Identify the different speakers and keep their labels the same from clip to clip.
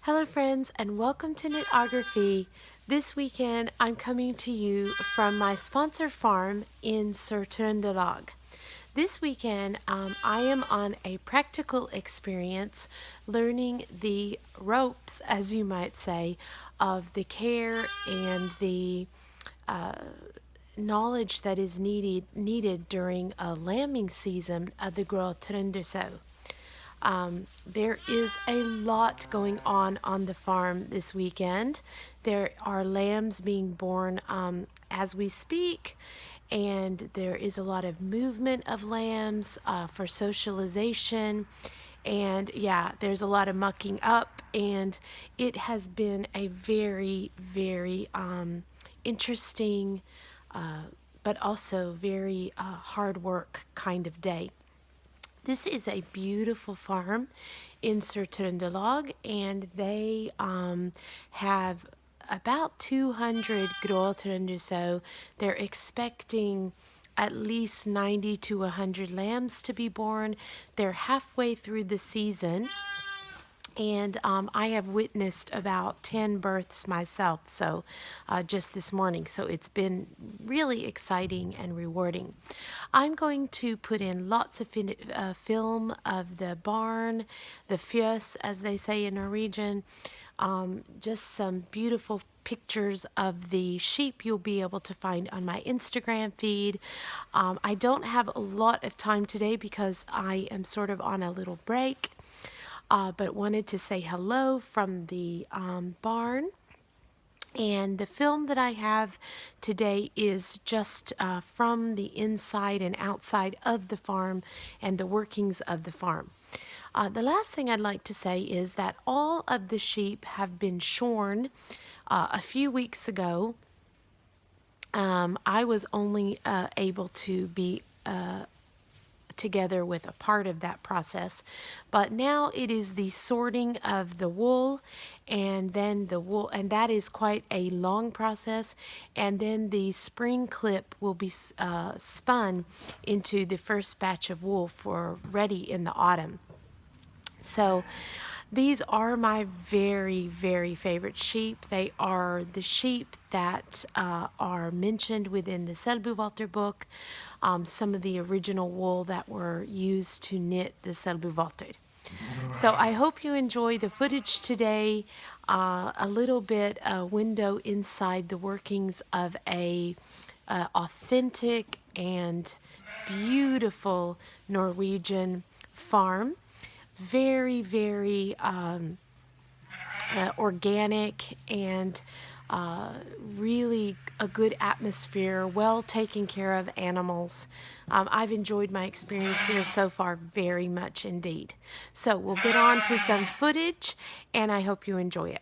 Speaker 1: Hello friends and welcome to Knitography. This weekend I'm coming to you from my sponsor farm in Grå Trøndersau. This weekend I am on a practical experience learning the ropes, as you might say, of the care and the knowledge that is needed during a lambing season of the Grå Trøndersau. There is a lot going on the farm this weekend. There are lambs being born as we speak, and there is a lot of movement of lambs for socialization. And yeah, there's a lot of mucking up, and it has been a very, very interesting but also very hard work kind of day. This is a beautiful farm in Grå Trøndelag, and they have about 200 Grå Trøndersau. They're expecting at least 90 to 100 lambs to be born. They're halfway through the season, and I have witnessed about 10 births myself, so just this morning. So it's been really exciting and rewarding. I'm going to put in lots of film of the barn, the fjøs, as they say in Norwegian. Just some beautiful pictures of the sheep you'll be able to find on my Instagram feed. I don't have a lot of time today because I am sort of on a little break. But wanted to say hello from the barn. And the film that I have today is just from the inside and outside of the farm and the workings of the farm. The last thing I'd like to say is that all of the sheep have been shorn a few weeks ago. I was only able to be together with a part of that process, but now it is the sorting of the wool, and then the wool, and that is quite a long process, and then the spring clip will be spun into the first batch of wool for ready in the autumn. So these are my very, very favorite sheep. They are the sheep that are mentioned within the Selbuvalter book, some of the original wool that were used to knit the Selbuvalter. So I hope you enjoy the footage today, a little bit a window inside the workings of a authentic and beautiful Norwegian farm. Very, very organic and really a good atmosphere, well taken care of animals. I've enjoyed my experience here so far very much indeed. So we'll get on to some footage, and I hope you enjoy it.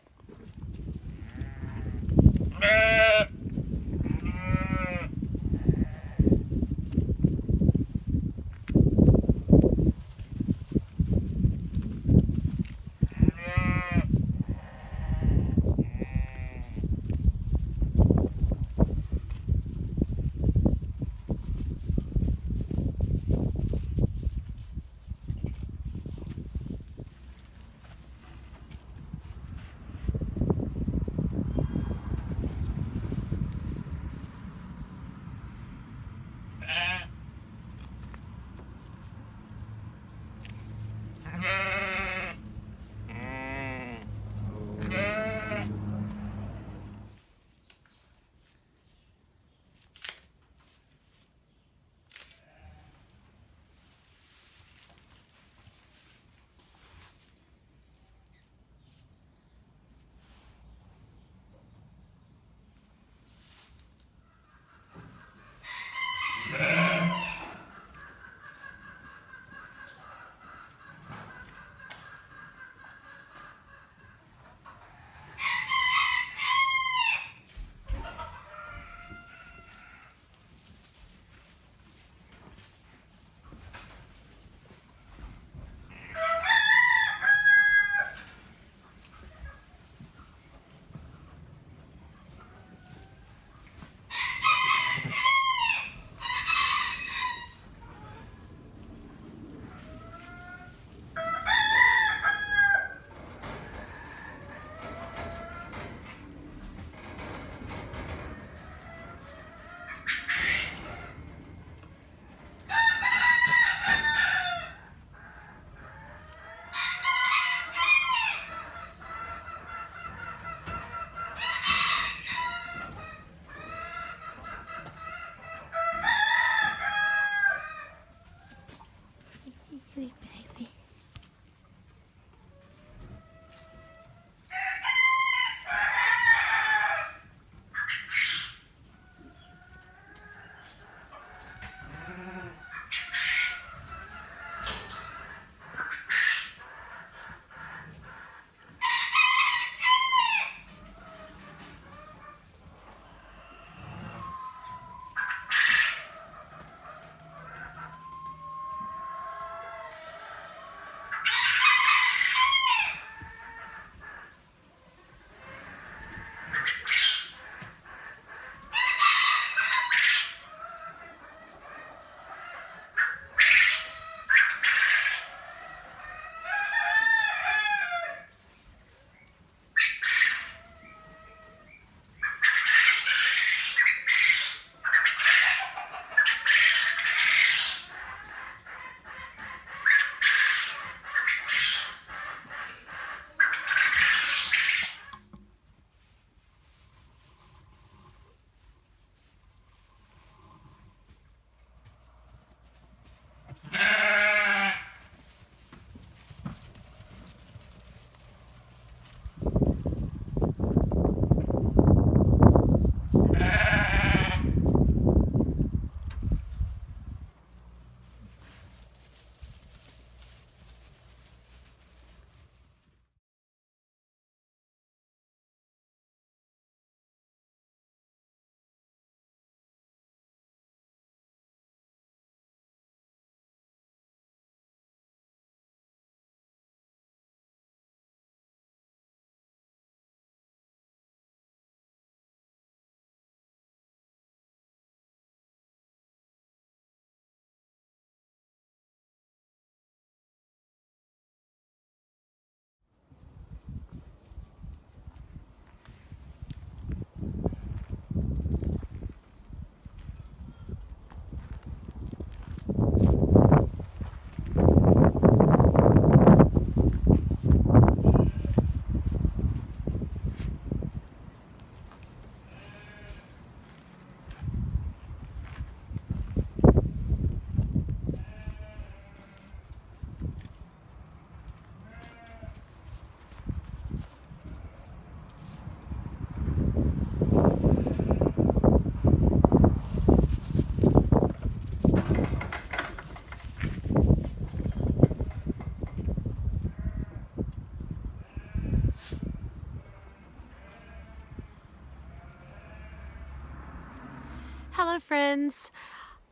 Speaker 1: Hello friends,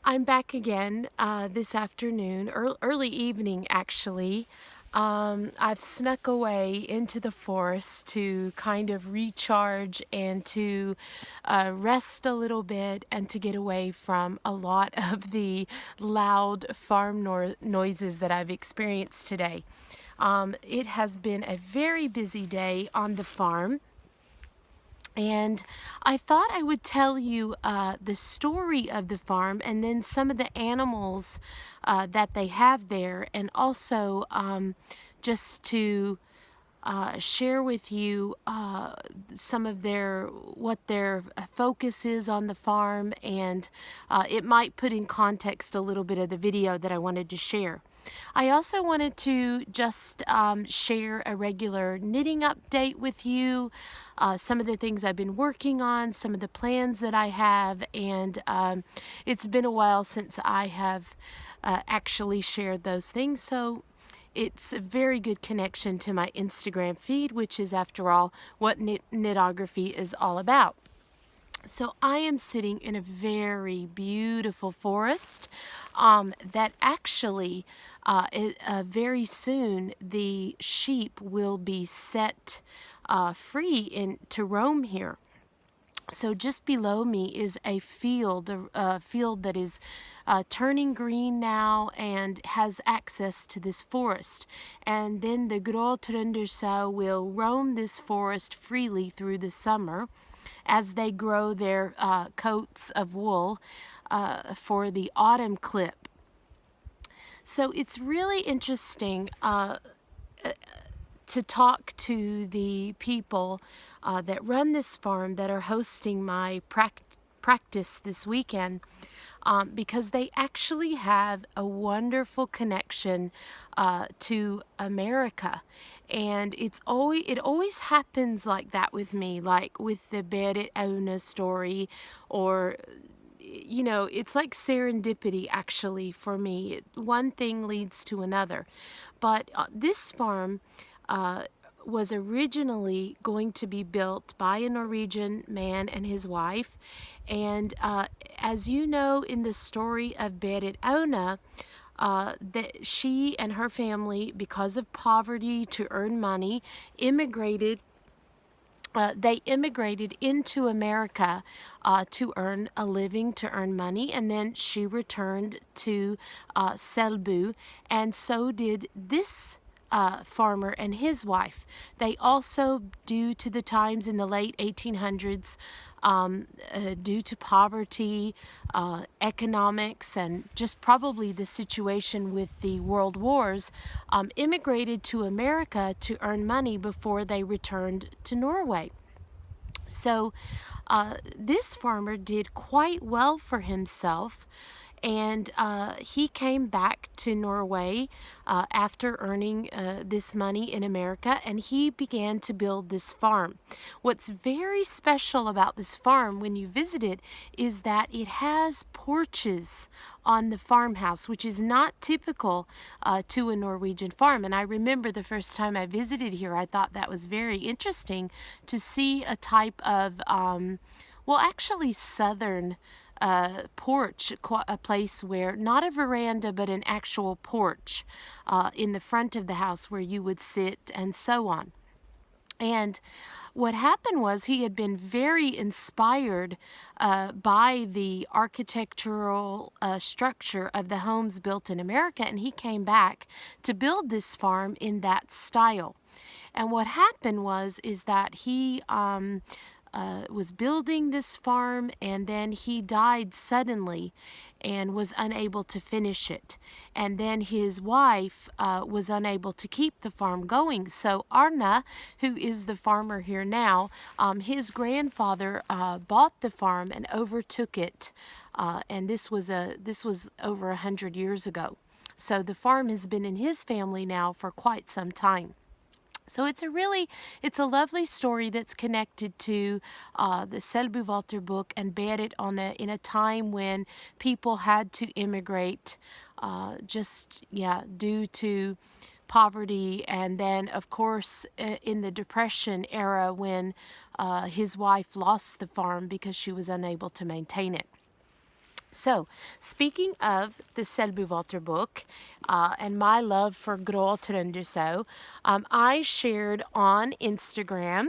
Speaker 1: I'm back again this afternoon, early evening actually. I've snuck away into the forest to kind of recharge and to rest a little bit and to get away from a lot of the loud farm noises that I've experienced today. It has been a very busy day on the farm. And I thought I would tell you the story of the farm and then some of the animals that they have there, and also just to share with you some of what their focus is on the farm, and it might put in context a little bit of the video that I wanted to share. I also wanted to just share a regular knitting update with you, some of the things I've been working on, some of the plans that I have, and it's been a while since I have actually shared those things, so it's a very good connection to my Instagram feed, which is, after all, what knitography is all about. So I am sitting in a very beautiful forest that actually very soon the sheep will be set free to roam here. So just below me is a field that is turning green now and has access to this forest. And then the Grå Trøndersau will roam this forest freely through the summer as they grow their coats of wool for the autumn clip. So it's really interesting to talk to the people that run this farm that are hosting my practice this weekend, because they actually have a wonderful connection to America. And it always happens like that with me, like with the Berit Auna story, or you know, it's like serendipity actually for me. One thing leads to another. But this farm was originally going to be built by a Norwegian man and his wife. And as you know, in the story of Berit Auna, that she and her family, because of poverty to earn money, immigrated. They immigrated into America to earn a living, to earn money, and then she returned to Selbu, and so did this farmer and his wife. They also, due to the times in the late 1800s, due to poverty, economics, and just probably the situation with the world wars, immigrated to America to earn money before they returned to Norway. So this farmer did quite well for himself, and he came back to Norway after earning this money in America, and he began to build this farm. What's very special about this farm when you visit it is that it has porches on the farmhouse, which is not typical to a Norwegian farm. And I remember the first time I visited here, I thought that was very interesting to see a type of, well, actually southern porch, a place where, not a veranda, but an actual porch in the front of the house where you would sit and so on. And what happened was he had been very inspired by the architectural structure of the homes built in America, and he came back to build this farm in that style. And what happened is that he was building this farm, and then he died suddenly and was unable to finish it. And then his wife was unable to keep the farm going. So Arna, who is the farmer here now, his grandfather bought the farm and overtook it. And this was over 100 years ago. So the farm has been in his family now for quite some time. So it's a lovely story that's connected to the Selbuvalter book and Berit Auna in a time when people had to immigrate due to poverty, and then of course in the Depression era when his wife lost the farm because she was unable to maintain it. So, speaking of the Selbuvolter book and my love for Grå Trøndersau, I shared on Instagram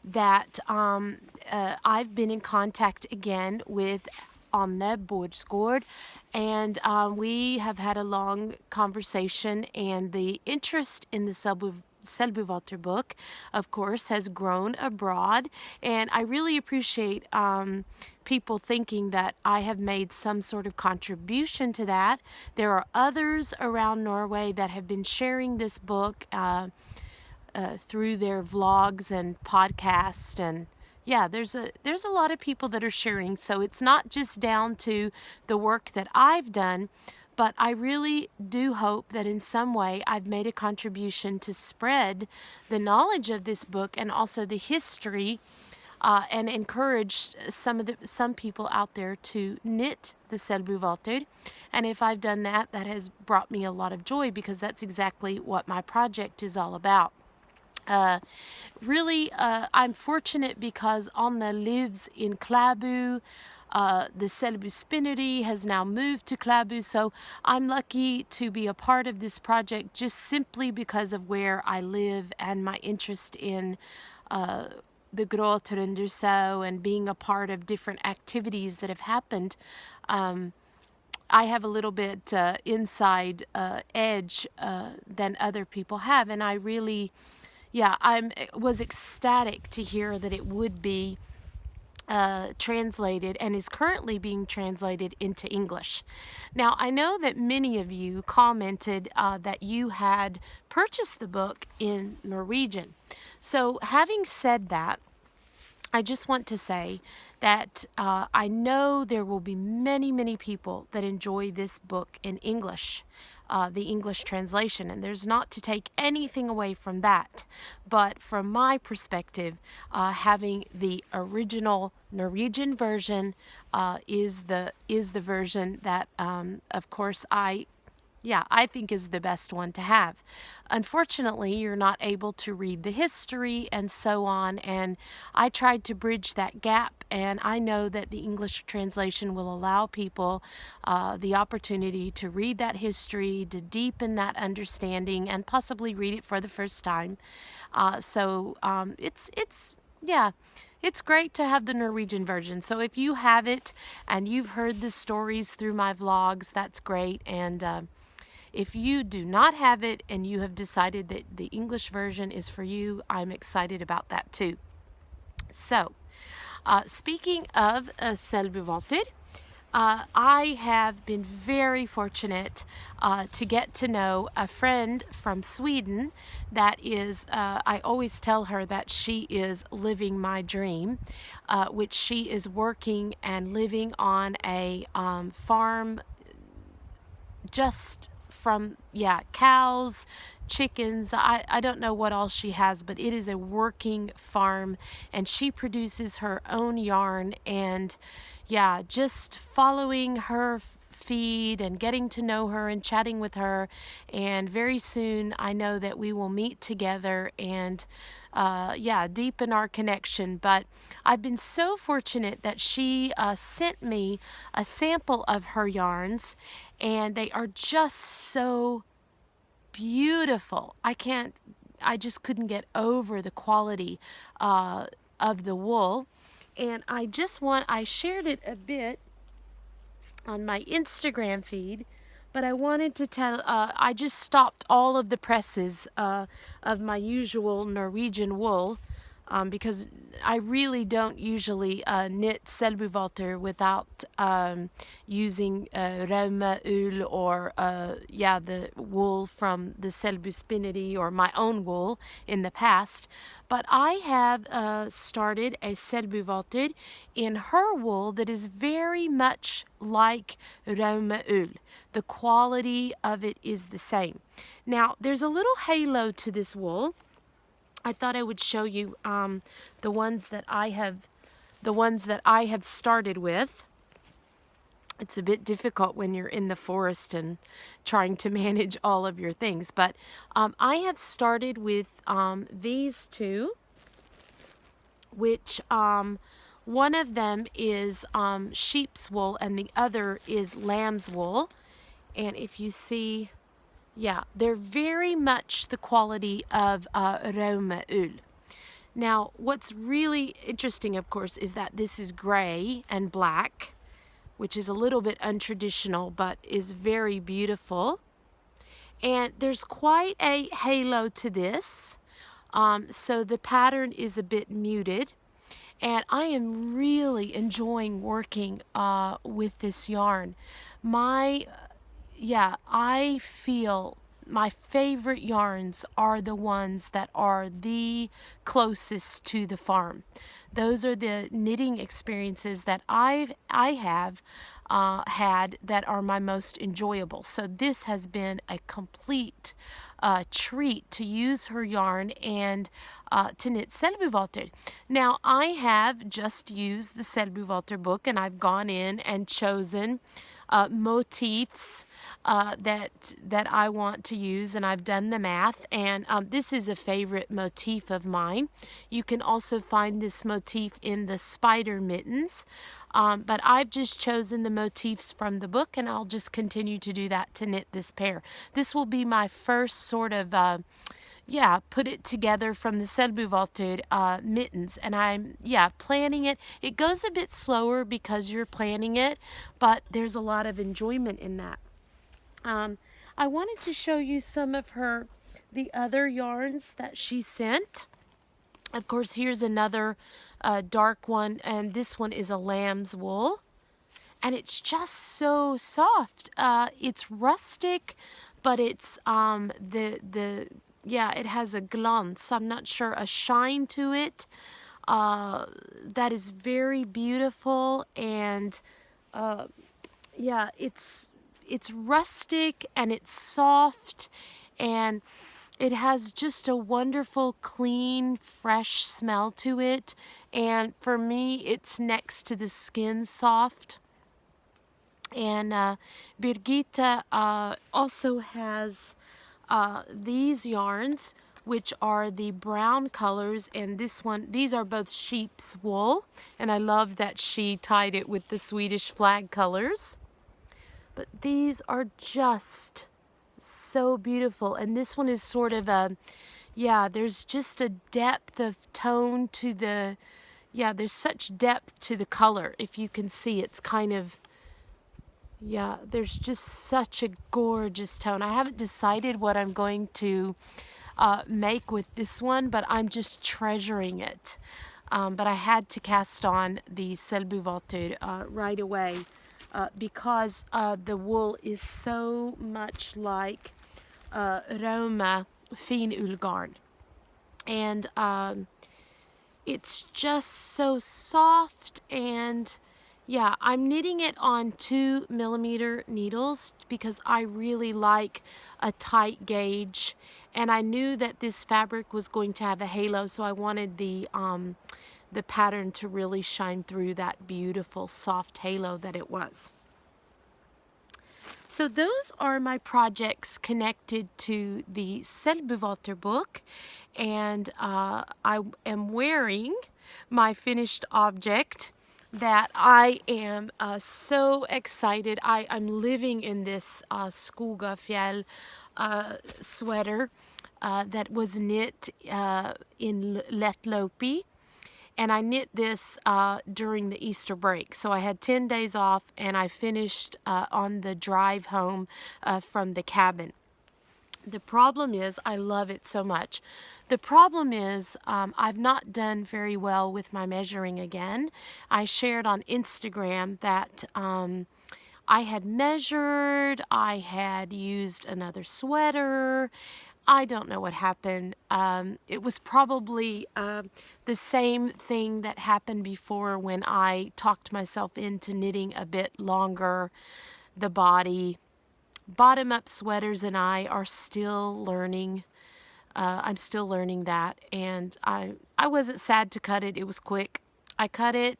Speaker 1: that I've been in contact again with Anne Bordsgaard, and we have had a long conversation, and the interest in the Selbuvolter book, of course, has grown abroad, and I really appreciate people thinking that I have made some sort of contribution to that. There are others around Norway that have been sharing this book through their vlogs and podcasts, and yeah, there's a lot of people that are sharing, so it's not just down to the work that I've done, but I really do hope that in some way I've made a contribution to spread the knowledge of this book and also the history, and encourage some people out there to knit the Selbuvolter. And if I've done that, that has brought me a lot of joy, because that's exactly what my project is all about. Really, I'm fortunate because Anne lives in Klæbu. The Selbu Spinnery has now moved to Klæbu, so I'm lucky to be a part of this project just simply because of where I live and my interest in the Grå Trøndersau and being a part of different activities that have happened. I have a little bit inside edge than other people have, and I really, yeah, was ecstatic to hear that it would be translated and is currently being translated into English. Now, I know that many of you commented that you had purchased the book in Norwegian. So having said that, I just want to say that I know there will be many, many people that enjoy this book in English, the English translation, and there's not to take anything away from that. But from my perspective, having the original Norwegian version is the version that, of course, I think is the best one to have. Unfortunately, you're not able to read the history and so on, and I tried to bridge that gap, and I know that the English translation will allow people the opportunity to read that history, to deepen that understanding, and possibly read it for the first time. It's great to have the Norwegian version. So if you have it and you've heard the stories through my vlogs, that's great. And if you do not have it and you have decided that the English version is for you, I'm excited about that too. So, speaking of Selbuvolter, I have been very fortunate to get to know a friend from Sweden that is, I always tell her that she is living my dream, which she is working and living on a farm just from, cows, chickens. I don't know what else she has, but it is a working farm, and she produces her own yarn, and just following her feed and getting to know her and chatting with her, and very soon I know that we will meet together and deepen our connection. But I've been so fortunate that she sent me a sample of her yarns, and they are just so beautiful. I just couldn't get over the quality of the wool. And I shared it a bit on my Instagram feed, but I wanted to tell, I just stopped all of the presses of my usual Norwegian wool, because I really don't usually knit Selbuvolter without using Raume ull or the wool from the Selbu Spinnery or my own wool in the past. But I have started a Selbuvolter in her wool that is very much like Raume ull. The quality of it is the same. Now, there's a little halo to this wool. I thought I would show you the ones that I have started with. It's a bit difficult when you're in the forest and trying to manage all of your things, but I have started with these two, which One of them is sheep's wool and the other is lamb's wool. And if you see, yeah, they're very much the quality of Roma ull. Now, what's really interesting, of course, is that this is gray and black, which is a little bit untraditional, but is very beautiful. And there's quite a halo to this, so the pattern is a bit muted. And I am really enjoying working with this yarn. I feel my favorite yarns are the ones that are the closest to the farm. Those are the knitting experiences that I have had that are my most enjoyable. So this has been a complete treat to use her yarn and to knit Selbuvalter. Now I have just used the Selbuvalter book, and I've gone in and chosen motifs that I want to use, and I've done the math, and this is a favorite motif of mine. You can also find this motif in the spider mittens, but I've just chosen the motifs from the book, and I'll just continue to do that to knit this pair. This will be my first sort of put it together from the Selbuvalter mittens, and I'm planning it. It goes a bit slower because you're planning it, but there's a lot of enjoyment in that. I wanted to show you some of the other yarns that she sent. Of course, here's another dark one, and this one is a lamb's wool, and it's just so soft. It's rustic, but it's it has a glance. I'm not sure, a shine to it that is very beautiful, and it's rustic and it's soft, and it has just a wonderful, clean, fresh smell to it. And for me, it's next to the skin soft. And Birgitta also has these yarns, which are the brown colors, and these are both sheep's wool, and I love that she tied it with the Swedish flag colors. But these are just so beautiful, and this one is sort of there's just a depth of tone to there's such depth to the color. If you can see, it's kind of, there's just such a gorgeous tone. I haven't decided what I'm going to make with this one, but I'm just treasuring it. But I had to cast on the Selbuvalter right away because the wool is so much like Roma finullgarn. And it's just so soft, and I'm knitting it on 2mm needles because I really like a tight gauge, and I knew that this fabric was going to have a halo, so I wanted the pattern to really shine through that beautiful soft halo that it was. So those are my projects connected to the Selbuvalter book, and I am wearing my finished object that I am so excited. I'm living in this Skogafjäll sweater that was knit in Plotulopi. And I knit this during the Easter break. So I had 10 days off, and I finished on the drive home from the cabin. The problem is, I love it so much. The problem is, I've not done very well with my measuring again. I shared on Instagram that I had measured, I had used another sweater. I don't know what happened. It was probably the same thing that happened before when I talked myself into knitting a bit longer the body. Bottom-up sweaters and I are still learning. I'm still learning that, and I wasn't sad to cut it. It was quick. I cut it.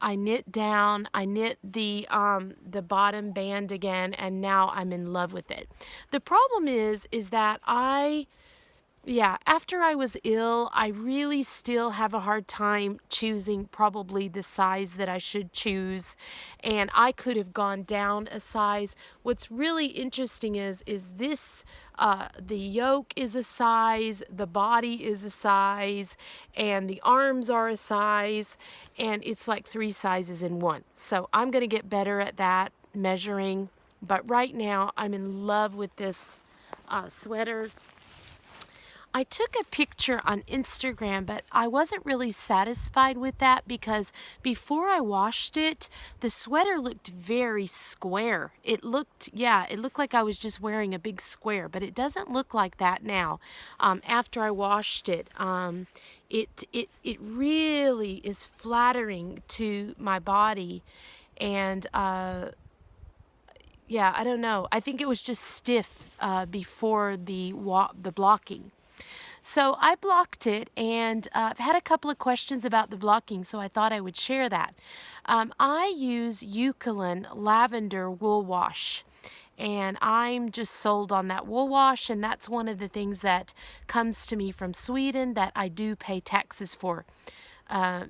Speaker 1: I knit down, I knit the bottom band again, and now I'm in love with it. The problem is that I Yeah, after I was ill, I really still have a hard time choosing probably the size that I should choose, and I could have gone down a size. What's really interesting is this the yoke is a size, the body is a size, and the arms are a size, and it's like 3 sizes in one. So I'm going to get better at that measuring, but right now I'm in love with this sweater. I took a picture on Instagram, but I wasn't really satisfied with that because before I washed it, the sweater looked very square. It looked like I was just wearing a big square, but it doesn't look like that now. After I washed it, it really is flattering to my body, and yeah, I don't know. I think it was just stiff before the blocking. So I blocked it, and I've had a couple of questions about the blocking, so I thought I would share that. I use Eucalyptus Lavender Wool Wash, and I'm just sold on that wool wash, and that's one of the things that comes to me from Sweden that I do pay taxes for.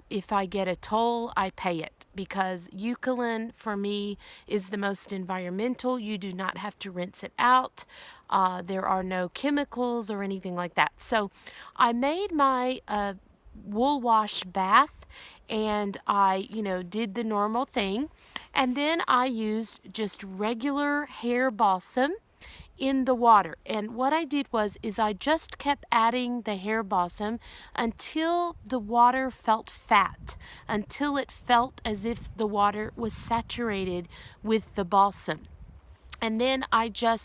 Speaker 1: If I get a toll, I pay it because eucalyptus for me is the most environmental. You do not have to rinse it out. There are no chemicals or anything like that. So I made my wool wash bath, and I, did the normal thing. And then I used just regular hair balsam in the water. And what I did is I just kept adding the hair balsam until the water felt fat, until it felt as if the water was saturated with the balsam. And then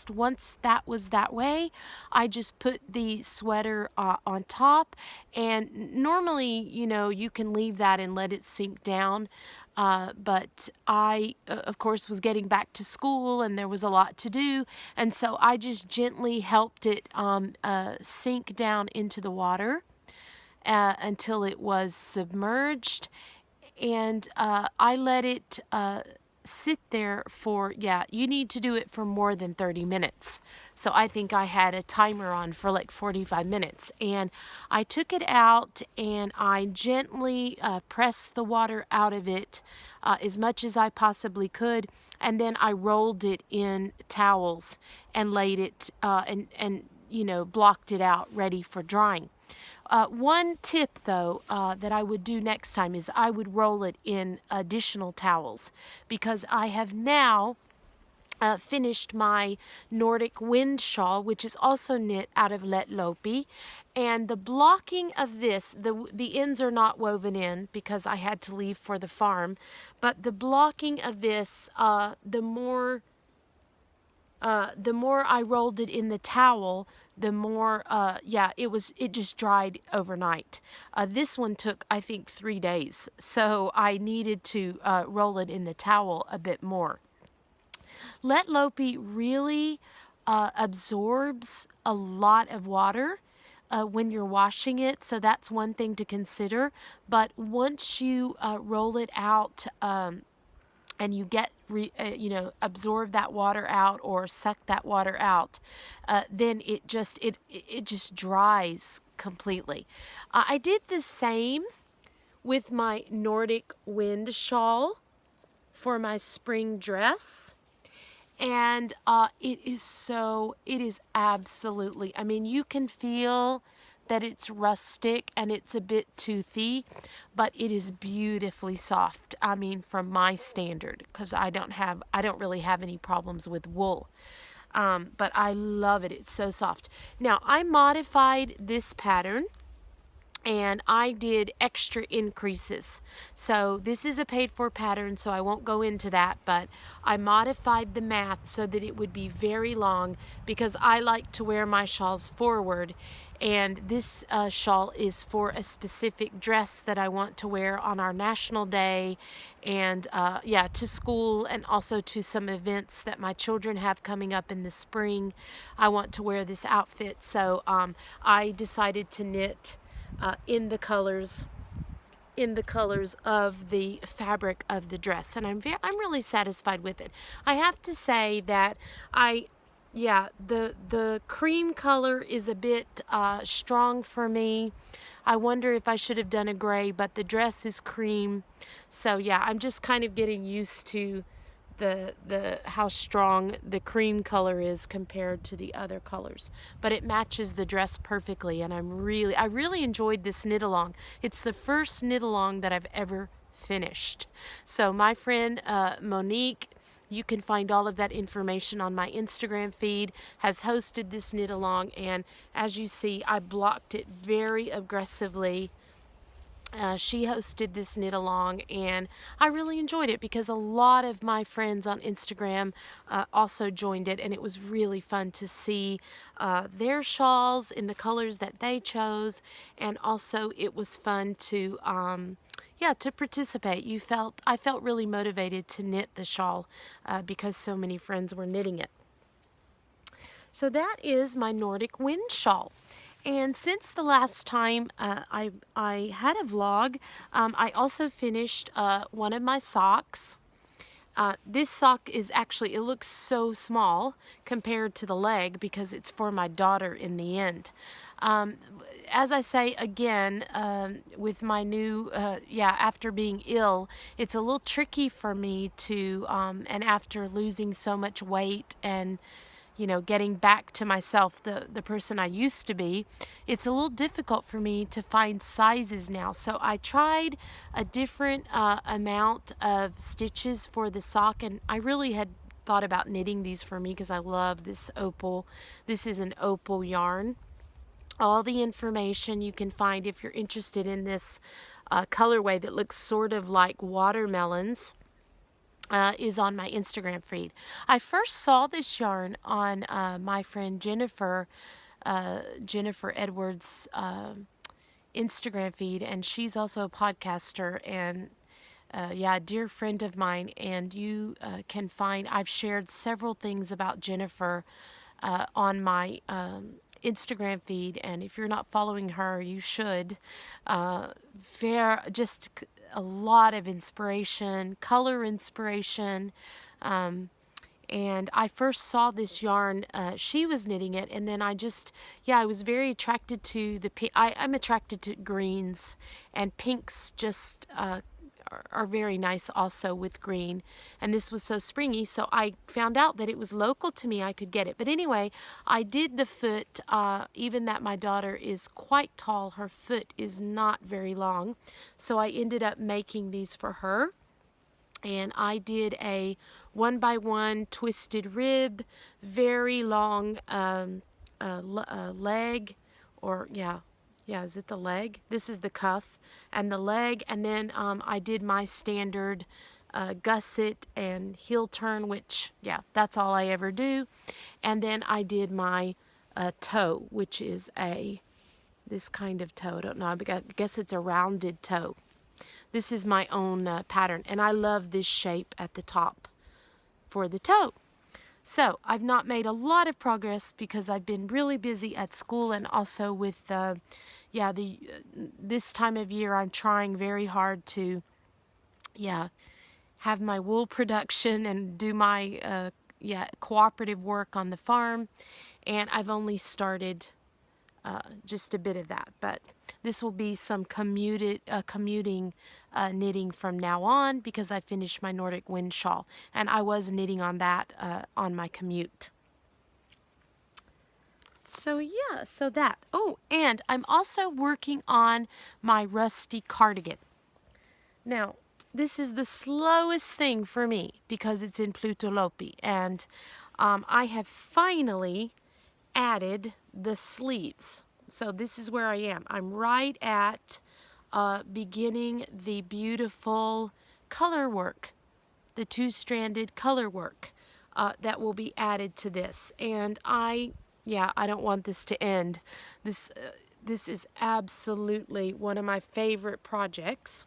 Speaker 1: once that was that way, I just put the sweater on top. And normally, you can leave that and let it sink down. But I, of course, was getting back to school and there was a lot to do. And so I just gently helped it sink down into the water until it was submerged. And I let it sit there for, you need to do it for more than 30 minutes. So I think I had a timer on for like 45 minutes. And I took it out and I gently pressed the water out of it as much as I possibly could. And then I rolled it in towels and laid it and blocked it out ready for drying. One tip, though, that I would do next time is I would roll it in additional towels because I have now finished my Nordic wind shawl, which is also knit out of Plotulopi. And the blocking of this, the ends are not woven in because I had to leave for the farm, but the blocking of this, the more I rolled it in the towel, the more, it just dried overnight. This one took, I think, 3 days. So I needed to roll it in the towel a bit more. Plotulopi really absorbs a lot of water when you're washing it. So that's one thing to consider. But once you roll it out, and you get, absorb that water out or suck that water out, then it just dries completely. I did the same with my Nordic wind shawl for my spring dress. And it is absolutely, you can feel that it's rustic and it's a bit toothy, but it is beautifully soft. From my standard, because I don't really have any problems with wool. But I love it. It's so soft. Now, I modified this pattern and I did extra increases. So this is a paid for pattern, so I won't go into that, but I modified the math so that it would be very long because I like to wear my shawls forward. And this shawl is for a specific dress that I want to wear on our National Day and, to school and also to some events that my children have coming up in the spring. I want to wear this outfit, so I decided to knit in the colors of the fabric of the dress, and I'm really satisfied with it. I have to say that I yeah, the cream color is a bit strong for me. I wonder if I should have done a gray, but the dress is cream. So yeah, I'm just kind of getting used to the how strong the cream color is compared to the other colors. But it matches the dress perfectly, and I really enjoyed this knit along. It's the first knit along that I've ever finished. So my friend Monique, you can find all of that information on my Instagram feed, has hosted this knit along, and as you see, I blocked it very aggressively. She hosted this knit along, and I really enjoyed it because a lot of my friends on Instagram also joined it, and it was really fun to see their shawls in the colors that they chose, and also it was fun to yeah, to participate. I felt really motivated to knit the shawl because so many friends were knitting it. So that is my Nordic wind shawl. And since the last time I had a vlog, I also finished one of my socks. This sock is actually, it looks so small compared to the leg because it's for my daughter in the end. As I say again, with my new, after being ill, it's a little tricky for me to, and after losing so much weight and getting back to myself, the person I used to be, it's a little difficult for me to find sizes now. So I tried a different amount of stitches for the sock, and I really had thought about knitting these for me because I love this opal. This is an opal yarn. All the information you can find if you're interested in this colorway that looks sort of like watermelons. Is on my Instagram feed. I first saw this yarn on my friend Jennifer Edwards' Instagram feed, and she's also a podcaster and a dear friend of mine. And you can find, I've shared several things about Jennifer on my Instagram feed, and if you're not following her, you should. Just a lot of inspiration, color inspiration. And I first saw this yarn, she was knitting it, and then I was very attracted to the pink. I'm attracted to greens, and pinks just are very nice also with green, and this was so springy, so I found out that it was local to me. I could get it. But anyway, I did the foot, even that my daughter is quite tall, her foot is not very long, so I ended up making these for her. And I did a 1x1 twisted rib, very long leg, or is it the leg? This is the cuff and the leg, and then I did my standard gusset and heel turn, which, that's all I ever do. And then I did my toe, which is this kind of toe. I don't know, I guess it's a rounded toe. This is my own pattern, and I love this shape at the top for the toe. So I've not made a lot of progress because I've been really busy at school, and also with this time of year I'm trying very hard to have my wool production and do my cooperative work on the farm, and I've only started just a bit of that, but this will be some commuting knitting from now on because I finished my Nordic wind shawl, and I was knitting on that on my commute. So that. Oh, and I'm also working on my Rusty Cardigan. Now, this is the slowest thing for me because it's in Plotulopi, and I have finally added the sleeves. So this is where I am. I'm right at beginning the beautiful color work, the two-stranded color work that will be added to this. And I don't want this to end. This is absolutely one of my favorite projects.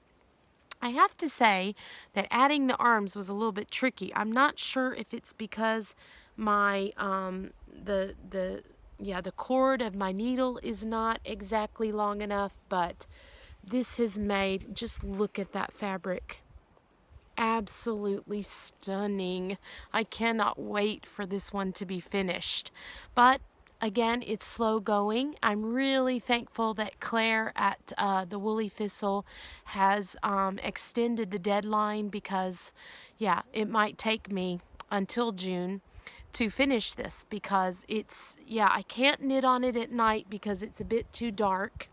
Speaker 1: I have to say that adding the arms was a little bit tricky. I'm not sure if it's because my the cord of my needle is not exactly long enough, but this has made, just look at that fabric. absolutely stunning. I cannot wait for this one to be finished. But again, it's slow going. I'm really thankful that Claire at the Woolly Thistle has extended the deadline because, yeah, it might take me until June to finish this because it's, yeah, I can't knit on it at night because it's a bit too dark.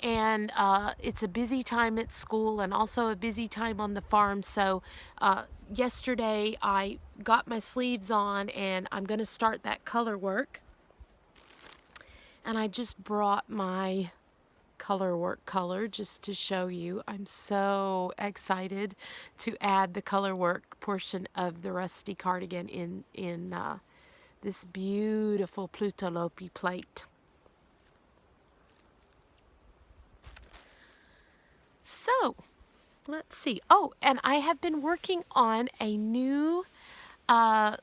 Speaker 1: And it's a busy time at school and also a busy time on the farm. So yesterday I got my sleeves on and I'm going to start that color work. And I just brought my color work color just to show you. I'm so excited to add the color work portion of the Rusty Cardigan in this beautiful Plotulopi plate. So, let's see. Oh, and I have been working on a new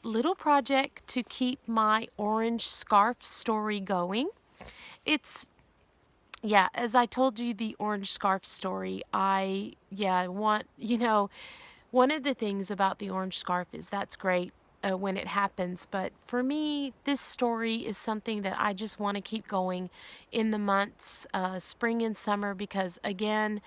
Speaker 1: little project to keep my orange scarf story going. It's, yeah, as I told you, the orange scarf story, one of the things about the orange scarf is that's great when it happens, but for me, this story is something that I just want to keep going in the months, spring and summer, because again,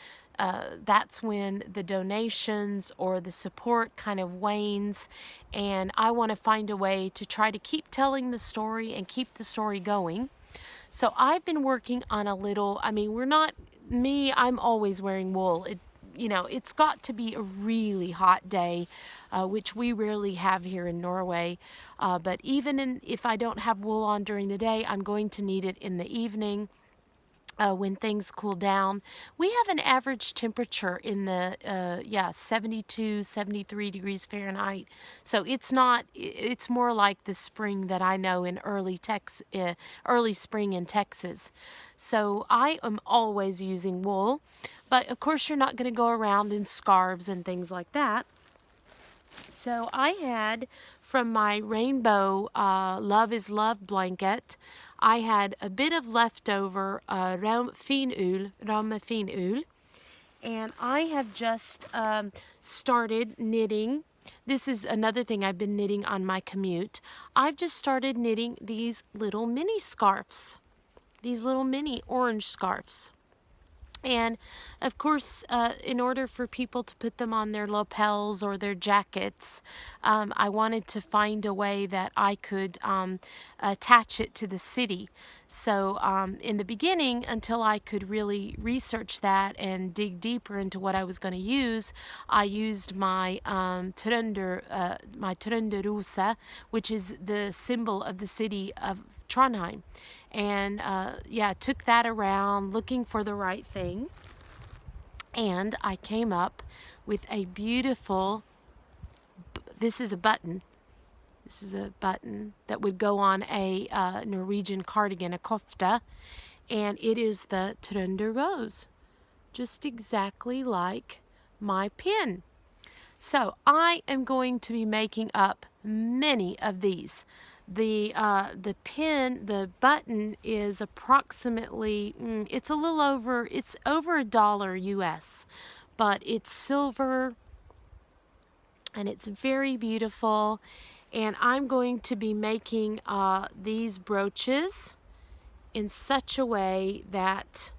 Speaker 1: that's when the donations or the support kind of wanes, and I want to find a way to try to keep telling the story and keep the story going. So I've been working on a little, I'm always wearing wool. It's got to be a really hot day, which we rarely have here in Norway. But even if I don't have wool on during the day, I'm going to need it in the evening. When things cool down. We have an average temperature in the 72, 73 degrees Fahrenheit. So it's more like the spring that I know in early spring in Texas. So I am always using wool, but of course you're not going to go around in scarves and things like that. So I had from my rainbow Love is Love blanket, I had a bit of leftover ramme finull, and I have just started knitting. This is another thing I've been knitting on my commute. I've just started knitting these little mini scarves, these little mini orange scarves. And of course, in order for people to put them on their lapels or their jackets, I wanted to find a way that I could attach it to the city. So in the beginning, until I could really research that and dig deeper into what I was going to use, I used my Trønderrosa, which is the symbol of the city of Trondheim. And took that around looking for the right thing. And I came up with a beautiful, this is a button. This is a button that would go on a Norwegian cardigan, a kofte. And it is the Trønderrose, just exactly like my pin. So I am going to be making up many of these. The button is approximately, it's over $1 US, but it's silver and it's very beautiful. And I'm going to be making these brooches in such a way that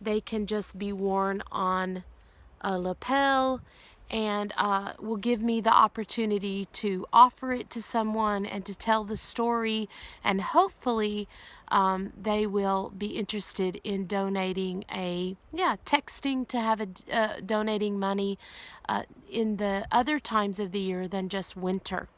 Speaker 1: they can just be worn on a lapel, and will give me the opportunity to offer it to someone and to tell the story, and hopefully they will be interested in donating texting to have donating money in the other times of the year than just winter.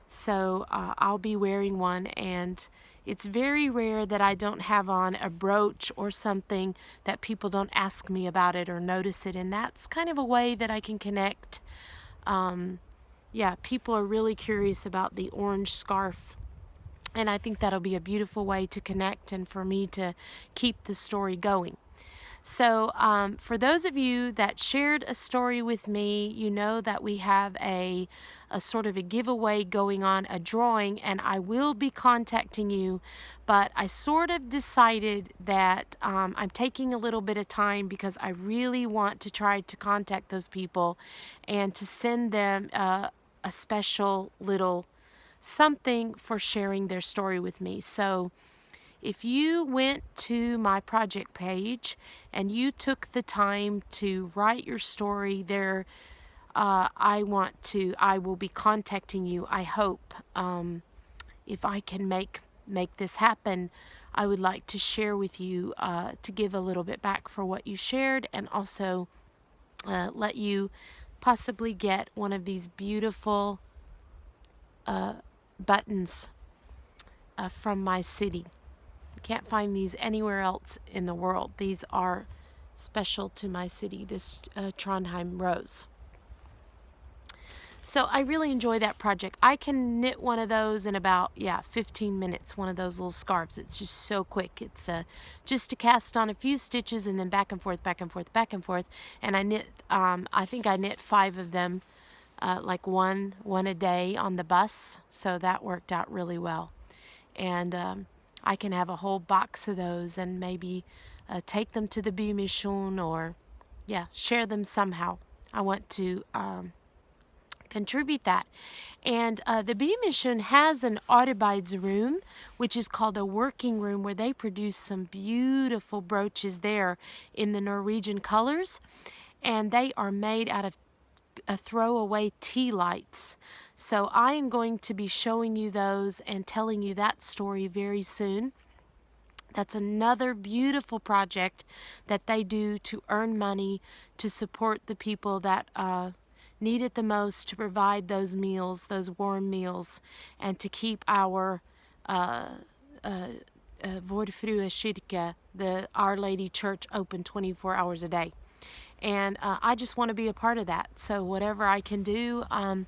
Speaker 1: So I'll be wearing one, and it's very rare that I don't have on a brooch or something that people don't ask me about it or notice it, and that's kind of a way that I can connect. People are really curious about the orange scarf, and I think that'll be a beautiful way to connect and for me to keep the story going. So for those of you that shared a story with me, you know that we have a sort of a giveaway going on, a drawing, and I will be contacting you, but I sort of decided that I'm taking a little bit of time because I really want to try to contact those people and to send them a special little something for sharing their story with me. So if you went to my project page and you took the time to write your story there, I will be contacting you. I hope if I can make this happen, I would like to share with you to give a little bit back for what you shared, and also let you possibly get one of these beautiful buttons from my city. You can't find these anywhere else in the world. These are special to my city, this Trondheim rose. So I really enjoy that project. I can knit one of those in about 15 minutes, one of those little scarves. It's just so quick. It's just to cast on a few stitches and then back and forth, back and forth, back and forth. And I knit, I think I knit 5 of them, like one a day on the bus. So that worked out really well. And I can have a whole box of those and maybe take them to the Bymission or share them somehow. I want to contribute that. And the Bymission has an arbeidsroom, which is called a working room, where they produce some beautiful brooches there in the Norwegian colors, and they are made out of throwaway tea lights. So I am going to be showing you those and telling you that story very soon. That's another beautiful project that they do to earn money to support the people that need it the most, to provide those meals, those warm meals, and to keep our Vår Frue Kyrke, the Our Lady Church, open 24 hours a day. And I just want to be a part of that. So whatever I can do, I'm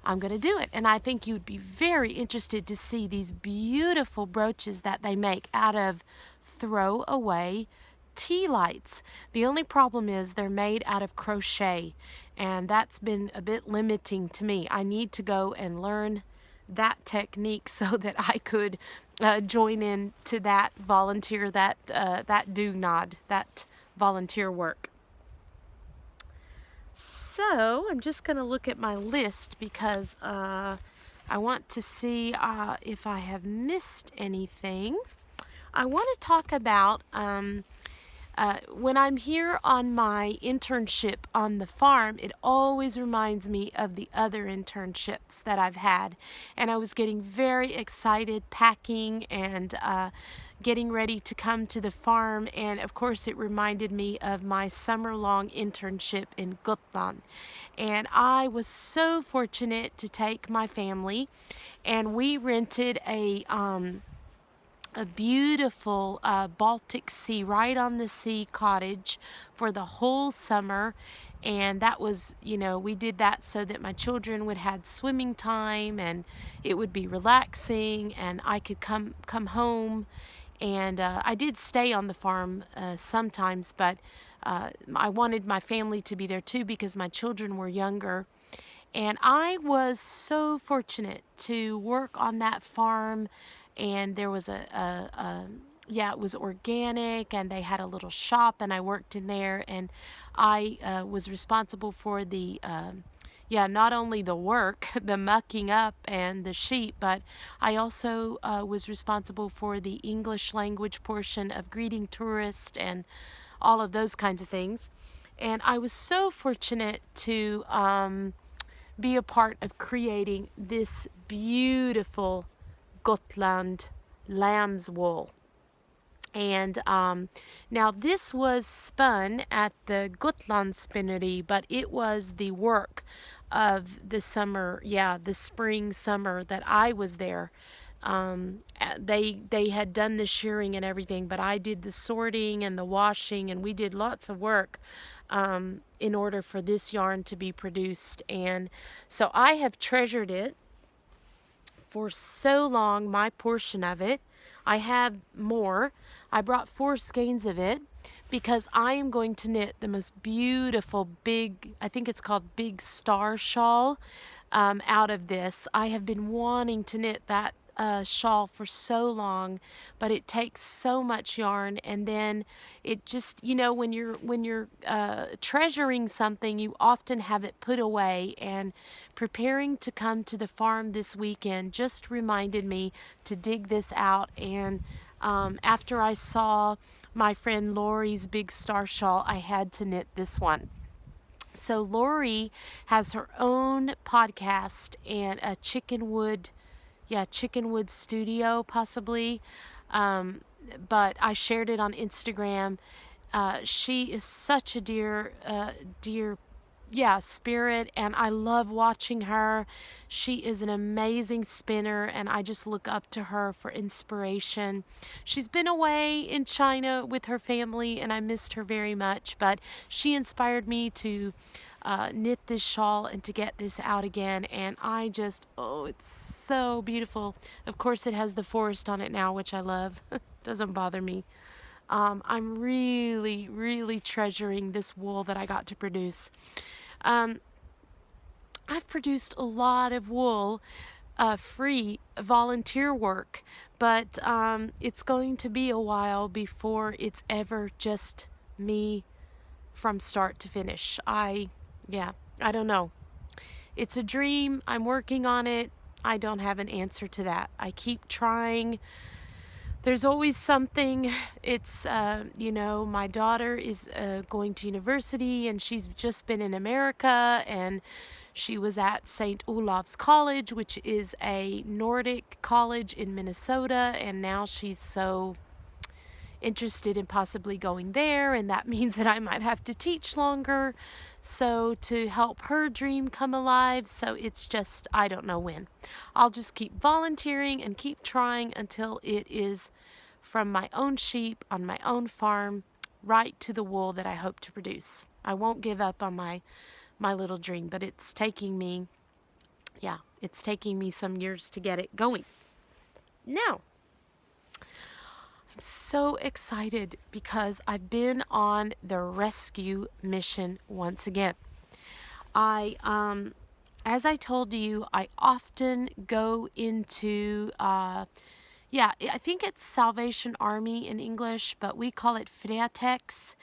Speaker 1: going to do it. And I think you'd be very interested to see these beautiful brooches that they make out of throwaway tea lights. The only problem is they're made out of crochet, and that's been a bit limiting to me. I need to go and learn that technique so that I could join in to that volunteer, that dugnad, that volunteer work. So I'm just going to look at my list because I want to see if I have missed anything. I want to talk about when I'm here on my internship on the farm, it always reminds me of the other internships that I've had. And I was getting very excited packing and getting ready to come to the farm. And of course, it reminded me of my summer-long internship in Gotland. And I was so fortunate to take my family, and we rented a beautiful Baltic Sea, right on the sea cottage for the whole summer. And that was, we did that so that my children would have swimming time and it would be relaxing, and I could come home. And I did stay on the farm sometimes, but I wanted my family to be there too because my children were younger. And I was so fortunate to work on that farm. And there was it was organic, and they had a little shop, and I worked in there, and I was responsible for the, not only the work, the mucking up and the sheep, but I also was responsible for the English language portion of greeting tourists and all of those kinds of things. And I was so fortunate to be a part of creating this beautiful Gotland lamb's wool. And now this was spun at the Gotland spinnery, but it was the work of the summer, the spring summer that I was there. They had done the shearing and everything, but I did the sorting and the washing, and we did lots of work in order for this yarn to be produced. And so I have treasured it for so long, my portion of it. I have more. I brought 4 skeins of it because I am going to knit the most beautiful big, I think it's called Big Star Shawl, out of this. I have been wanting to knit that shawl for so long, but it takes so much yarn, and then it just, you know, when you're treasuring something, you often have it put away. And preparing to come to the farm this weekend just reminded me to dig this out. And after I saw my friend Laurie's Big Star Shawl, I had to knit this one. So Laurie has her own podcast and a chickenwood studio possibly, but I shared it on Instagram. She is such a dear spirit, and I love watching her. She is an amazing spinner, and I just look up to her for inspiration. She's been away in China with her family, and I missed her very much, but she inspired me to knit this shawl and to get this out again. And I just, oh, it's so beautiful. Of course, it has the forest on it now, which I love. Doesn't bother me. I'm really, really treasuring this wool that I got to produce. I've produced a lot of wool, free volunteer work, but it's going to be a while before it's ever just me from start to finish. I don't know. It's a dream. I'm working on it. I don't have an answer to that. I keep trying. There's always something. It's, my daughter is going to university, and she's just been in America, and she was at St. Olaf's College, which is a Nordic college in Minnesota, and now she's so interested in possibly going there, and that means that I might have to teach longer, so to help her dream come alive. So it's just, I don't know when. I'll just keep volunteering and keep trying until it is from my own sheep on my own farm, right to the wool that I hope to produce. I won't give up on my little dream, but it's taking me some years to get it going. Now, I'm so excited because I've been on the rescue mission once again. As I told you, I often go into, I think it's Salvation Army in English, but we call it Fretex,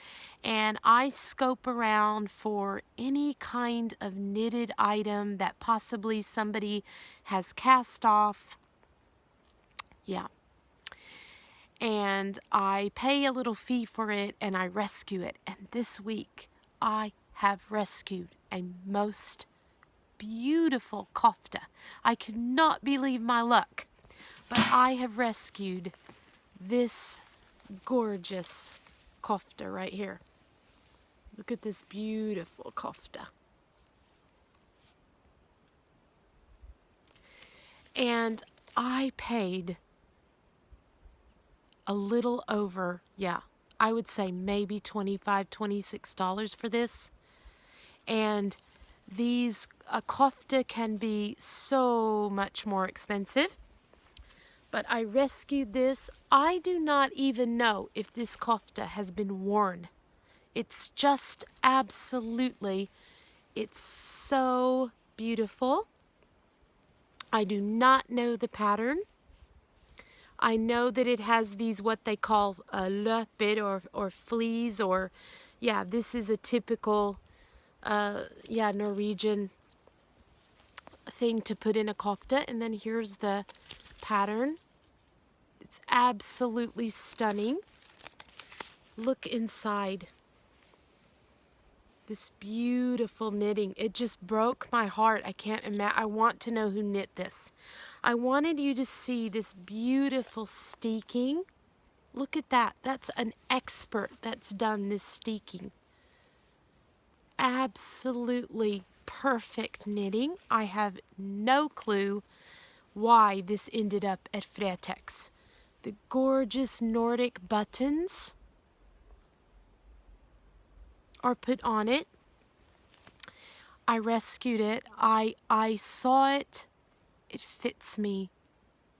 Speaker 1: and I scope around for any kind of knitted item that possibly somebody has cast off. And I pay a little fee for it, and I rescue it. And this week, I have rescued a most beautiful kofta. I could not believe my luck, but I have rescued this gorgeous kofta right here. Look at this beautiful kofta. And I paid a little over, I would say maybe $25, $26 for this. And these kofta can be so much more expensive. But I rescued this. I do not even know if this kofta has been worn. It's just absolutely, it's so beautiful. I do not know the pattern. I know that it has these, what they call løper or fleas, or, this is a typical, Norwegian thing to put in a kofta. And then here's the pattern. It's absolutely stunning. Look inside. This beautiful knitting. It just broke my heart. I can't imagine. I want to know who knit this. I wanted you to see this beautiful steeking. Look at that. That's an expert that's done this steeking. Absolutely perfect knitting. I have no clue why this ended up at Fretex. The gorgeous Nordic buttons are put on it. I rescued it. I saw it. It fits me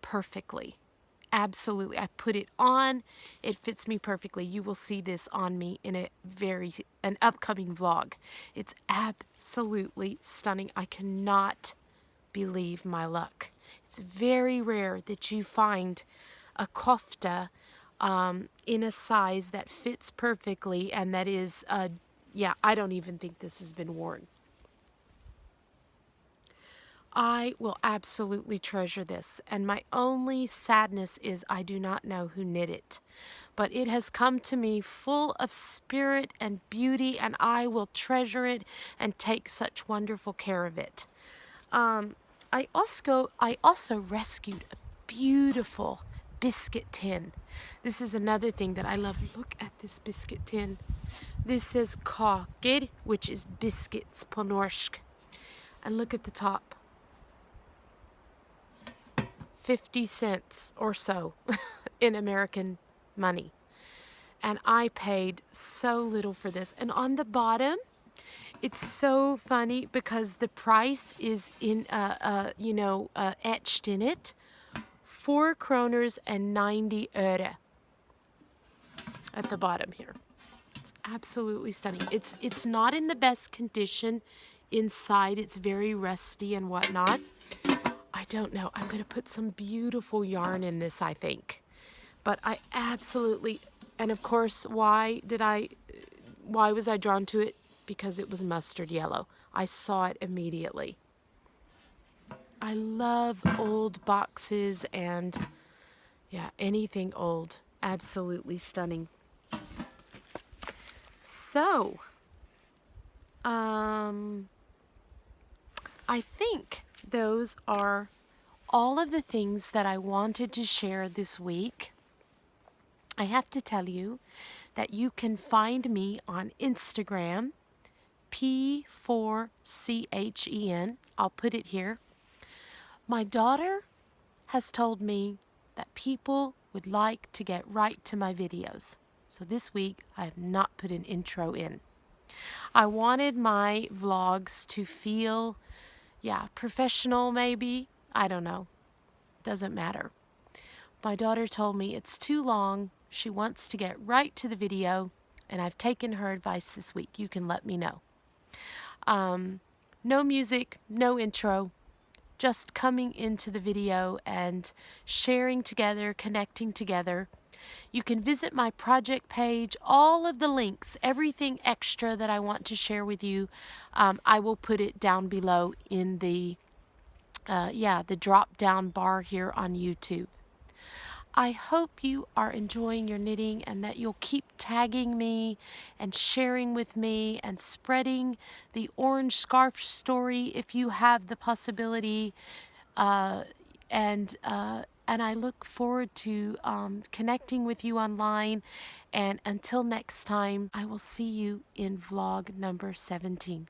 Speaker 1: perfectly. absolutely, I put it on. It fits me perfectly. You will see this on me in an upcoming vlog. It's absolutely stunning. I cannot believe my luck. It's very rare that you find a kofta in a size that fits perfectly and that is, yeah, I don't even think this has been worn. I will absolutely treasure this, and my only sadness is I do not know who knit it. But it has come to me full of spirit and beauty, and I will treasure it and take such wonderful care of it. I also rescued a beautiful biscuit tin. This is another thing that I love. Look at this biscuit tin. This says kaker, which is biscuits på norsk. And look at the top. 50 cents or so in American money. And I paid so little for this. And on the bottom, it's so funny because the price is in, etched in it. 4 kroners and 90 öre at the bottom here. It's absolutely stunning. It's not in the best condition inside. It's very rusty and whatnot. I don't know. I'm going to put some beautiful yarn in this, I think. But I absolutely, and of course, why was I drawn to it? Because it was mustard yellow. I saw it immediately. I love old boxes and, yeah, anything old. Absolutely stunning. So, I think those are all of the things that I wanted to share this week. I have to tell you that you can find me on Instagram, P4CHEN. I'll put it here. My daughter has told me that people would like to get right to my videos. So this week I have not put an intro in. I wanted my vlogs to feel, yeah, professional maybe. I don't know. Doesn't matter. My daughter told me it's too long. She wants to get right to the video, and I've taken her advice this week. You can let me know. No music, no intro, just coming into the video and sharing together, connecting together. You can visit my project page, all of the links, everything extra that I want to share with you. I will put it down below in the drop down bar here on YouTube. I hope you are enjoying your knitting and that you'll keep tagging me and sharing with me and spreading the orange scarf story if you have the possibility. And I look forward to connecting with you online. And until next time, I will see you in vlog number 17.